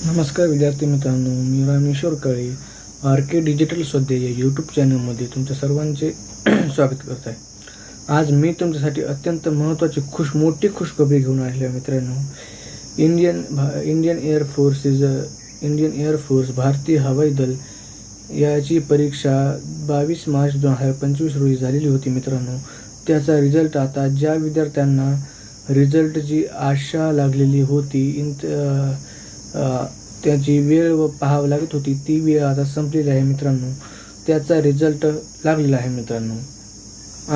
नमस्कार विद्यार्थी मित्रांनो, मी रामेश्वर काळे आर के डिजिटल स्वाध्याय या यूट्यूब चॅनलमध्ये तुमच्या सर्वांचे स्वागत करत आहे. आज मी तुमच्यासाठी अत्यंत महत्त्वाची मोठी खुशखबरी घेऊन आलेली आहे मित्रांनो. इंडियन एअरफोर्स भारतीय हवाई दल याची परीक्षा 22 मार्च 2025 रोजी झालेली होती मित्रांनो. त्याचा रिझल्ट आता ज्या विद्यार्थ्यांना रिझल्टची आशा लागलेली होती, त्याची वेळ पाहावं लागत होती, ती वेळ आता संपलेली आहे मित्रांनो. त्याचा रिझल्ट लागलेला आहे मित्रांनो.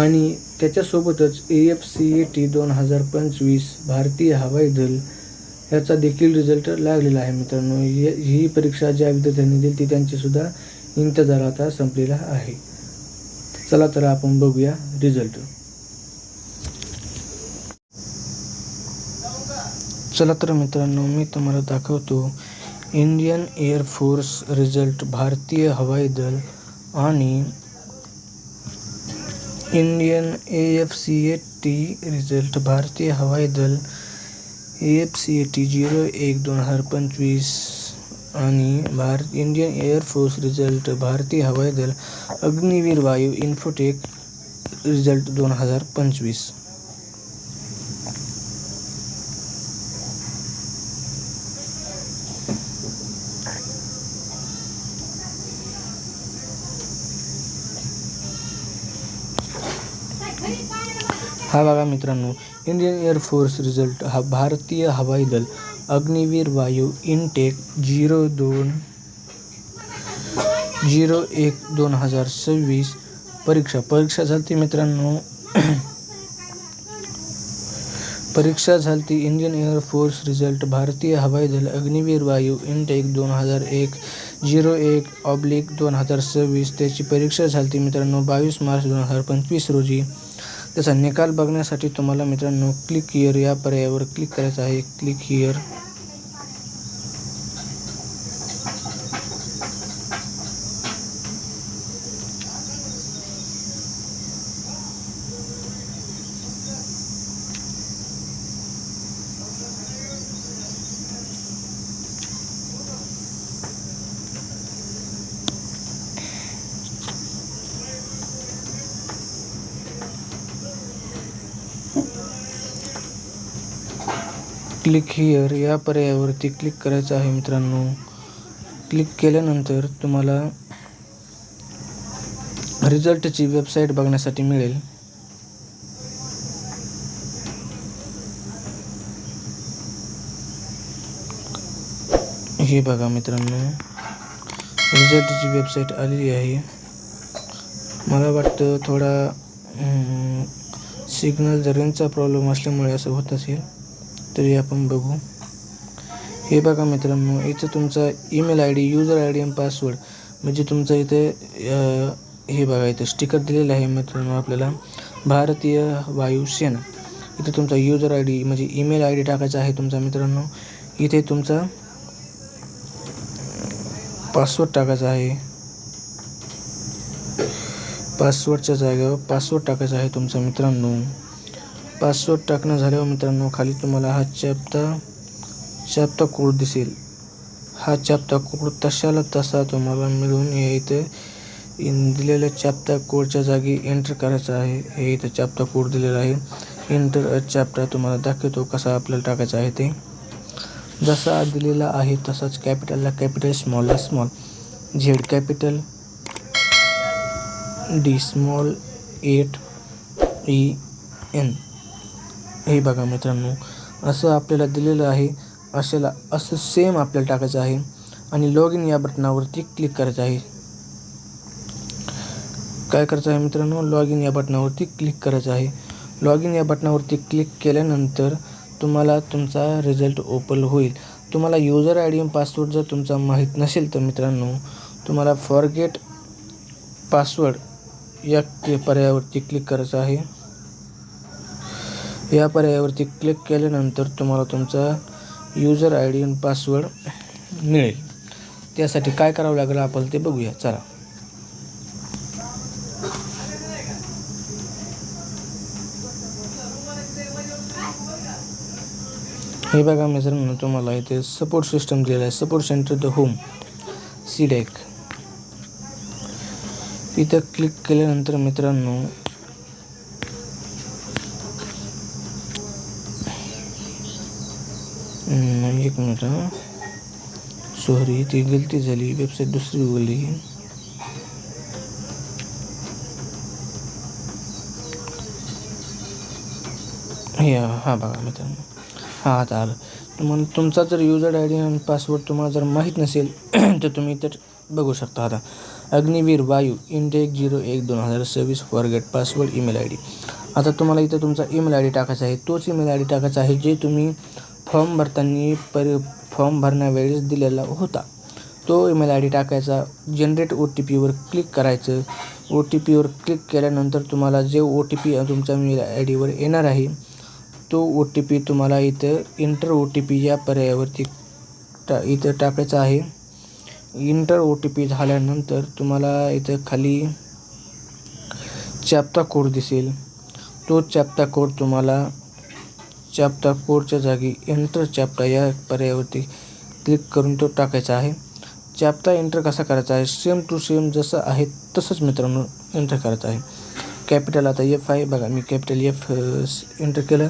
आणि त्याच्यासोबतच AFCAT 2025 भारतीय हवाई दल याचा देखील रिझल्ट लागलेला आहे मित्रांनो. ही परीक्षा ज्या विद्यार्थ्यांनी दिली ती त्यांचीसुद्धा इंतजार आता संपलेला आहे. चला तर आपण बघूया रिझल्ट. चला तर मित्रांनो, मी तुम्हाला दाखवतो इंडियन एअरफोर्स रिझल्ट, भारतीय हवाई दल आणि इंडियन AFCAT रिझल्ट, भारतीय हवाई दल AFCAT 01/2025 आणि इंडियन एअरफोर्स रिझल्ट, भारतीय हवाई दल अग्निवीर वायू इन्फोटेक रिझल्ट 2025. हा बघा मित्रांनो, इंडियन एअरफोर्स रिझल्ट, हा भारतीय हवाई दल अग्निवीर वायू इनटेक 01/2026 परीक्षा झाली मित्रांनो. परीक्षा झाली इंडियन एअरफोर्स रिझल्ट, भारतीय हवाई दल अग्निवीर वायू इनटेक 2001/2026. त्याची परीक्षा झाली मित्रांनो 22 मार्च 2025 रोजी. त्याचा निकाल बघण्यासाठी तुम्हाला मित्रांनो क्लिक हिअर या पर्यायावर क्लिक करायचं आहे. Click here. क्लिक हिअर या पर्यायावरती क्लिक करायचं आहे मित्रांनो. क्लिक केल्यानंतर तुम्हाला रिझल्टची वेबसाईट बघण्यासाठी मिळेल. हे बघा मित्रांनो, रिझल्टची वेबसाईट आलेली आहे. मला वाटतं थोडा सिग्नल रेंजचा प्रॉब्लेम असल्यामुळे असं होत असेल, तरी आपण बघू. हे बघा मित्रांनो, इथं तुमचा ईमेल ID, युजर ID आणि पासवर्ड म्हणजे तुमचं इथे हे बघा इथं स्टिकर दिलेलं आहे मित्रांनो आपल्याला, भारतीय वायुसेना. इथे तुमचा युजर ID म्हणजे ईमेल ID टाकायचा आहे तुमचा मित्रांनो. इथे तुमचा पासवर्ड टाकायचा आहे. पासवर्डच्या जागेवर पासवर्ड टाकायचा आहे तुमचा मित्रांनो. पासवर्ड टाकणं झाल्यावर मित्रांनो खाली तुम्हाला हा चॅप्टा कोड दिसेल. हा चॅप्टा कोड तशाला तसा तुम्हाला मिळून इथे दिलेल्या चॅप्टा कोडच्या जागी एंटर करायचा आहे. हे इथं चॅप्टा कोड दिलेला आहे. एंटर चॅप्टा तुम्हाला दाखवतो कसा आपल्याला टाकायचा आहे ते. जसा दिलेला आहे तसाच कॅपिटलला कॅपिटल, स्मॉलला small, Z capital, D small, 8EN. हे बघा मित्रांनो, असं आपल्याला दिलेलं आहे. असं सेम आपल्याला टाकायचं आहे आणि लॉग इन या बटनावरती क्लिक करायचं आहे. काय करायचं आहे मित्रांनो, लॉग इन या बटनावरती क्लिक करायचं आहे. लॉग इन या बटनावरती क्लिक केल्यानंतर तुम्हाला तुमचा रिझल्ट ओपन होईल. तुम्हाला युजर ID आणि पासवर्ड जर तुमचा माहीत नसेल तर मित्रांनो तुम्हाला फॉरगेट पासवर्ड या पर्यायावरती क्लिक करायचं आहे. या पर्यायावरती क्लिक केल्यानंतर तुम्हाला तुमचा युजर ID आणि पासवर्ड मिळेल. त्यासाठी काय करावं लागेल आपण ते बघूया. चला. हे बघा मित्रांनो, तुम्हाला इथे सपोर्ट सिस्टम दिलेला आहे, support centre the home CDAC. इथं क्लिक केल्यानंतर मित्रांनो एक मिनिट, सॉरी ती गलती झाली, वेबसाईट दुसरी उघडली. हा बघा मित्रांनो, आता आलं. तुम्हाला तुमचा जर युजर आय डी आणि पासवर्ड तुम्हाला जर माहीत नसेल तर तुम्ही इथं बघू शकता. आता अग्निवीर वायू इंडेक 01/2026 forget password email I D. आता तुम्हाला इथं तुमचा ईमेल आय डी टाकायचा आहे, तोच ईमेल आय डी टाकायचा आहे जे तुम्ही फॉर्म फॉर्म भरण्यावेळेस दिलेला होता. तो ईमेल आय डी टाकायचा. जनरेट OTPवर क्लिक करायचं. OTPवर क्लिक केल्यानंतर तुम्हाला जे OTP तुमच्या ईमेल आय डीवर येणार आहे तो OTP तुम्हाला इथं इंटर OTP या पर्यायावरती इथं टाकायचा आहे. इंटर OTP झाल्यानंतर तुम्हाला इथं खाली चॅप्टा कोड दिसेल. तो चॅप्टा कोड तुम्हाला चॅप्टा कोडच्या जागी एंटर चॅप्टा या पर्यायावरती क्लिक करून तो टाकायचा आहे. चॅप्टा एंटर कसा करायचा आहे, सेम टू सेम जसं आहे तसंच मित्रांनो एंटर करायचं आहे. कॅपिटल आता F आहे बघा, मी कॅपिटल F एंटर केलं,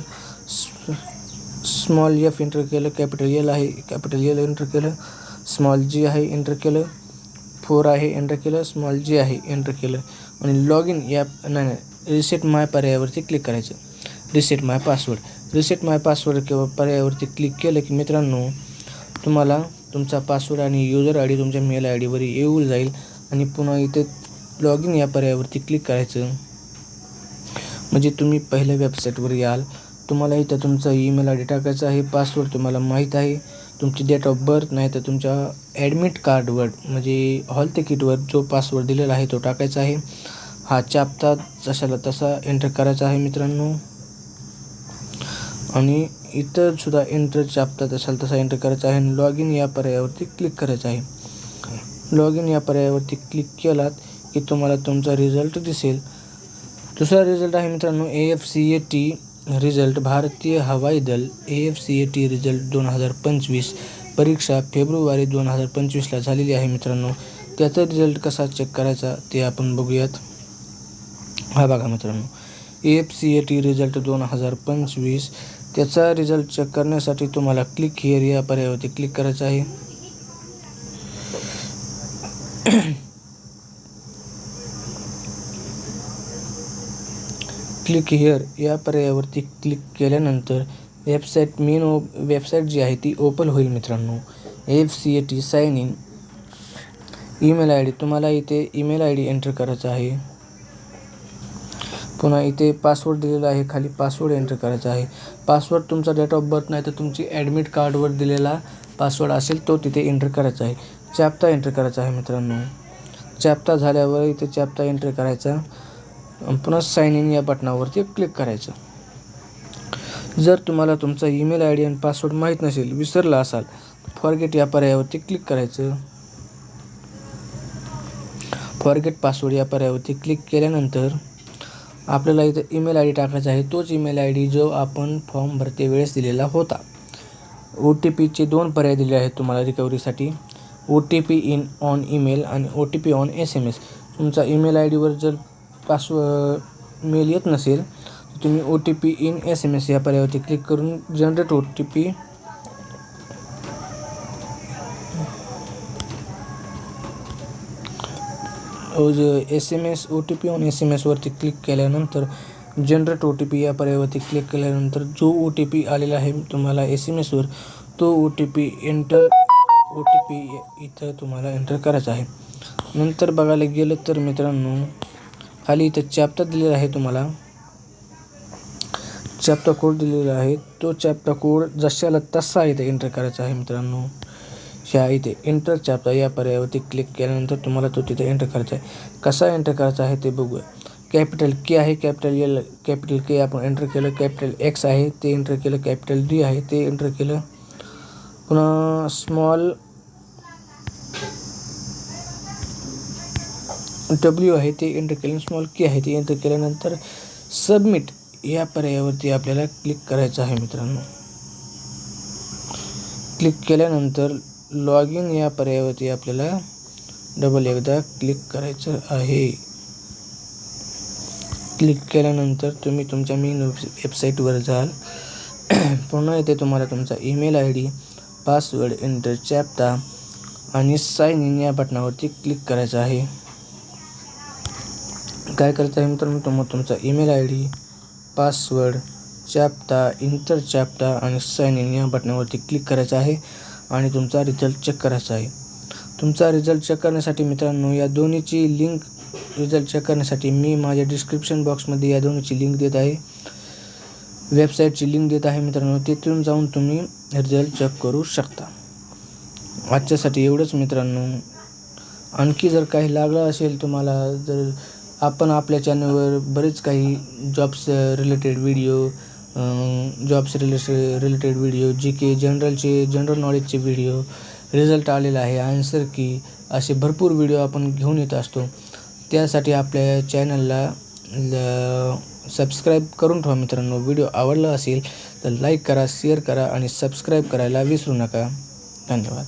स्मॉल F एंटर केलं, कॅपिटल L आहे कॅपिटल L एंटर केलं, स्मॉल G आहे एंटर केलं, 4 आहे एंटर केलं, स्मॉल G आहे एंटर केलं आणि लॉग इन या रिसेट माय पर्यायावरती क्लिक करायचं. रिसेट माय पासवर्ड किंवा पर्यायावरती क्लिक केलं की मित्रांनो तुम्हाला तुमचा पासवर्ड आणि युजर आय डी तुमच्या मेल आय डीवर येऊन जाईल आणि पुन्हा इथे लॉग इन या पर्यायावरती क्लिक करायचं. म्हणजे तुम्ही पहिल्या वेबसाईटवर याल. तुम्हाला इथं तुमचा ईमेल आय डी टाकायचा आहे, पासवर्ड तुम्हाला माहीत आहे, तुमची डेट ऑफ बर्थ नाही तर तुमच्या ॲडमिट कार्डवर म्हणजे हॉल तिकीटवर जो पासवर्ड दिलेला आहे तो टाकायचा आहे. हा चॅप्टा जशाला तसा एंटर करायचा आहे मित्रांनो. आणि इतर सुद्धा एंटर चॅप्टा तशाला तसा एंटर करायचा आहे आणि लॉग इन या पर्यायावरती क्लिक करायचं आहे. लॉग इन या पर्यायावरती क्लिक केलात की तुम्हाला तुमचा रिझल्ट दिसेल. दुसरा रिझल्ट आहे मित्रांनो AFCAT रिझल्ट, भारतीय हवाई दल AFCAT रिझल्ट 2025 परीक्षा फेब्रुवारी 2025ला झालेली आहे मित्रांनो. त्याचा रिझल्ट कसा चेक करायचा ते आपण बघूयात. हा बघा मित्रांनो, AFCAT रिझल्ट 2025 त्याचा रिझल्ट चेक करण्यासाठी तुम्हाला क्लिक हिअर या पर्यायावरती क्लिक करायचं आहे. क्लिक हिअर या पर्यायावरती क्लिक केल्यानंतर वेबसाईट जी आहे ती ओपन होईल मित्रांनो. AFCAT sign in email I D, तुम्हाला इथे ईमेल आय डी एंटर करायचा आहे. पुन्हा इथे पासवर्ड दिलेला आहे, खाली पासवर्ड एंटर करायचा आहे. पासवर्ड तुमचा डेट ऑफ बर्थ नाही तर तुमची ॲडमिट कार्डवर दिलेला पासवर्ड असेल तो तिथे एंटर करायचा आहे. चॅप्टा एंटर करायचा आहे मित्रांनो. चॅप्टा झाल्यावर इथे चॅप्टा एंटर करायचा. पुन्हा साइन इन या बटनावरती क्लिक करायचं. जर तुम्हाला तुमचा ईमेल आय डी आणि पासवर्ड माहीत नसेल, विसरला असाल, फॉरगेट या पर्यायावरती क्लिक करायचं. फॉरगेट पासवर्ड या पर्यायावरती क्लिक केल्यानंतर आपल्याला इथं ईमेल आय डी टाकायचा आहे, तोच ईमेल आय डी जो आपण फॉर्म भरते वेळेस दिलेला होता. OTPचे 2 पर्याय दिले आहेत तुम्हाला रिकव्हरीसाठी, OTP इन ऑन ईमेल आणि OTP ऑन SMS. तुमचा ईमेल आय डीवर जर मेल येत नसेल तर तुम्ही OTP इन SMS या पर्यायावरती क्लिक करून generate OTP OTP on SMS वरती क्लिक केल्यानंतर जनरेट OTP या पर्यायावरती क्लिक केल्यानंतर जो OTP आलेला आहे तुम्हाला SMSवर तो OTP इथं तुम्हाला एंटर करायचा आहे. नंतर बघायला गेलं तर मित्रांनो खाली इथं चॅप्टा दिलेला आहे, तुम्हाला चॅप्टा कोड दिलेला आहे. तो चॅप्टा कोड जशाला तसा इथे एंटर करायचा आहे मित्रांनो. ह्या इथे एंटर चॅप्टा या पर्यायावरती क्लिक केल्यानंतर तुम्हाला तो तिथे एंटर करायचा आहे. कसा एंटर करायचा आहे ते बघूया. कॅपिटल K आहे, कॅपिटल L, कॅपिटल K आपण एंटर केलं, कॅपिटल X आहे ते एंटर केलं, कॅपिटल D आहे ते एंटर केलं, पुन्हा स्मॉल W आहे ते एंटर केलं, स्मॉल K आहे ते एंटर केल्यानंतर सबमिट या पर्यायावरती आपल्याला क्लिक करायचं आहे मित्रांनो. क्लिक केल्यानंतर लॉग इन या पर्यायावरती आपल्याला डबल एकदा क्लिक करायचं आहे. क्लिक केल्यानंतर तुम्ही तुमच्या मेन वेबसाईटवर जाल. पुन्हा इथे तुम्हाला तुमचा ईमेल ID, पासवर्ड एंटर चॅप्टा आणि साइन इन या बटनावरती क्लिक करायचं आहे. काय करायचं आहे मित्रांनो, तुम्हाला तुमचा ईमेल ID, पासवर्ड, चॅप्टा, इंटर चॅप्टा आणि साइन इन या बटनावरती क्लिक करायचं आहे आणि तुमचा रिझल्ट चेक करायचा आहे. तुमचा रिझल्ट चेक करण्यासाठी मित्रांनो या दोन्हीची लिंक रिझल्ट चेक करण्यासाठी मी माझ्या डिस्क्रिप्शन बॉक्समध्ये या दोन्हीची लिंक देत आहे. वेबसाईटची लिंक देत आहे मित्रांनो, तिथून जाऊन तुम्ही रिझल्ट चेक करू शकता. आजच्यासाठी एवढंच मित्रांनो. आणखी जर काही लागलं असेल तुम्हाला, जर आपण आपल्या चॅनलवर बरेच काही jobs related video, related video, GK general नॉलेजचे व्हिडिओ, रिझल्ट आलेला आहे, आन्सर की, असे भरपूर व्हिडिओ आपण घेऊन येत असतो. त्यासाठी आपल्या चॅनलला सबस्क्राईब करून ठेवा मित्रांनो. व्हिडिओ आवडला असेल तर लाईक करा, शेअर करा आणि सबस्क्राईब करायला विसरू नका. धन्यवाद.